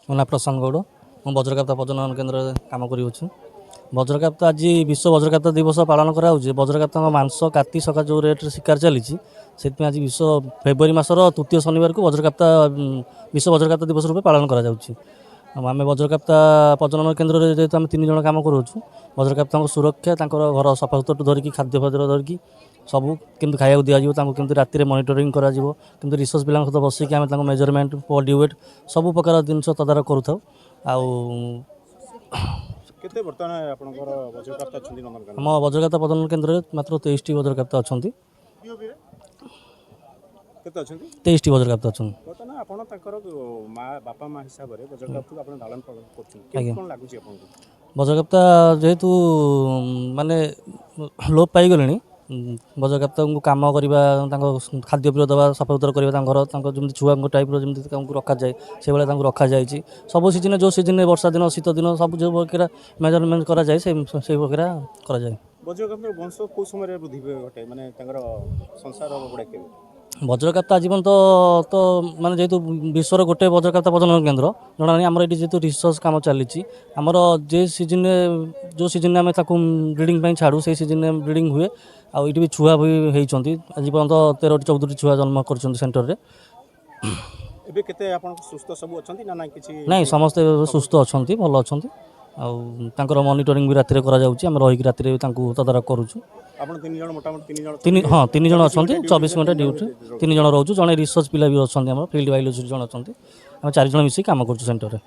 ମୋ ନାଁ ପ୍ରଶାନ୍ତ ଗୌଡ଼। ମୁଁ ବଜ୍ରକାପ୍ତା ପ୍ରଜନନ କେନ୍ଦ୍ରରେ କାମ କରିଅଛି। ବଜ୍ରକାପ୍ତା ଆଜି ବିଶ୍ୱ ବଜ୍ରକାପ୍ତା ଦିବସ ପାଳନ କରାଯାଉଛି। ବଜ୍ରକାପ୍ତାଙ୍କ ମାଂସ କାତି ସକା ଯେଉଁ ରେଟ୍ରେ ଶିକାର ଚାଲିଛି, ସେଥିପାଇଁ ଆଜି ଫେବୃଆରୀ ମାସର ତୃତୀୟ ଶନିବାରକୁ ବିଶ୍ୱ ବଜ୍ରକାପ୍ତା ଦିବସ ରୂପେ ପାଳନ କରାଯାଉଛି। ଆମେ ବଜ୍ରକାପ୍ତା ପ୍ରଜନନ କେନ୍ଦ୍ରରେ ଯେହେତୁ ଆମେ 3 ଜଣ କାମ କରୁଛୁ, ବଜ୍ରକାପ୍ତାଙ୍କ ସୁରକ୍ଷା, ତାଙ୍କର ଘର ସଫାସୁତୁରା ଧରିକି ଖାଦ୍ୟପତ୍ର ଧରିକି ସବୁ କେମିତି ଖାଇବାକୁ ଦିଆଯିବ, ତାଙ୍କୁ କେମିତି ରାତିରେ ମନିଟରିଂ କରାଯିବ, କେମିତି ରିସର୍ଚ୍ଚ ପିଲାଙ୍କ ସହିତ ବସିକି ଆମେ ତାଙ୍କ ମେଜରମେଣ୍ଟ, ବଡି ୱେଟ୍ ସବୁ ପ୍ରକାର ଜିନିଷ ତଦାରଖ କରୁଥାଉ। ଆଉ କେତେ ବର୍ତ୍ତମାନ ଆପଣଙ୍କର ବଜ୍ରକାପ୍ତା ଅଛନ୍ତି ନନ୍ଦନକାନନ? ଆମ ବଜ୍ରକାପ୍ତା ପ୍ରଜନନ କେନ୍ଦ୍ରରେ ମାତ୍ର 23ଟି ବଜ୍ରକାପ୍ତା ଅଛନ୍ତି। କେତେ ଅଛନ୍ତି? 23ଟି ବଜ୍ରକାପ୍ତା ଅଛନ୍ତି। ବର୍ତ୍ତମାନ ଆପଣ ତାଙ୍କର ବାପା ମା ହିସାବରେ ବଜ୍ରକାପ୍ତାକୁ ଆପଣ ଲାଳନ ପାଳନ କରୁଛନ୍ତି, ଆଜ୍ଞା। କେମିତି କ'ଣ ଲାଗୁଛି ଆପଣଙ୍କୁ? ବଜ୍ରକାପ୍ତା ଯେହେତୁ ମାନେ ଲୋପ ପାଇଗଲେଣି, ବଜ୍ରକାପ୍ତାଙ୍କୁ କାମ କରିବା, ତାଙ୍କ ଖାଦ୍ୟପେୟ ଦେବା, ସଫାସୁତୁରା କରିବା, ତାଙ୍କ ଘର ତାଙ୍କ ଯେମିତି ଛୁଆଙ୍କ ଟାଇପ୍ର ଯେମିତି ତାଙ୍କୁ ରଖାଯାଏ, ସେଇଭଳିଆ ତାଙ୍କୁ ରଖାଯାଇଛି। ସବୁ ସିଜନରେ, ଯେଉଁ ସିଜନରେ ବର୍ଷା ଦିନ, ଶୀତ ଦିନ, ସବୁ ଯେଉଁ ପ୍ରକାର ମେଜରମେଣ୍ଟ କରାଯାଏ ସେଇ ପ୍ରକାର କରାଯାଏ। ବଜ୍ରକାପ୍ତାର ବଂଶ କେଉଁ ସମୟରେ ବୃଦ୍ଧି ଘଟେ, ମାନେ ତାଙ୍କର ସଂସାର ଗୁଡ଼ା କେବେ? ବଜ୍ରକାପ୍ତା ଆଜୀବନ ତ ମାନେ ଯେହେତୁ ବିଶ୍ୱର ଗୋଟେ ବଜ୍ରକାପ୍ତା ପ୍ରଜନନ କେନ୍ଦ୍ର ଜଣାନି, ଆମର ଏଠି ଯେହେତୁ ରିସର୍ଚ୍ଚ କାମ ଚାଲିଛି, ଆମର ଯେଉଁ ସିଜନରେ ଆମେ ତାକୁ ବ୍ରିଡ଼ିଂ ପାଇଁ ଛାଡ଼ୁ, ସେଇ ସିଜନରେ ବ୍ରିଡ଼ିଂ ହୁଏ। ଆଉ ଏଠି ବି ଛୁଆ ବି ହେଇଛନ୍ତି। ଆଜି ପର୍ଯ୍ୟନ୍ତ 13ଟି 14ଟି ଛୁଆ ଜନ୍ମ କରିଛନ୍ତି ସେଣ୍ଟରରେ। ଏବେ କେତେ ଆପଣ ସୁସ୍ଥ ସବୁ ଅଛନ୍ତି ନା ନାଇଁ? କିଛି ନାଇଁ, ସମସ୍ତେ ସୁସ୍ଥ ଅଛନ୍ତି, ଭଲ ଅଛନ୍ତି। ଆଉ ତାଙ୍କର ମନିଟରିଂ ବି ରାତିରେ କରାଯାଉଛି। ଆମେ ରହିକି ରାତିରେ ତାଙ୍କୁ ତଦାରଖ କରୁଛୁ। ଆପଣ 3 ଜଣ, ମୋଟାମୋଟି 3 ଜଣ ହଁ, 3 ଜଣ 24 ଅଛନ୍ତି। ଘଣ୍ଟା 24 ଘଣ୍ଟା ଡ୍ୟୁଟି 3 ଜଣ ରହୁଛୁ। ଜଣେ ରିସର୍ଚ୍ଚ ପିଲା ବି ଅଛନ୍ତି, ଆମର ଫିଲ୍ଡ ବାୟୋଲୋଜି ଜଣେ ଅଛନ୍ତି। ଆମେ 4 ଜଣ ମିଶିକି କାମ କରୁଛୁ ସେଣ୍ଟରରେ।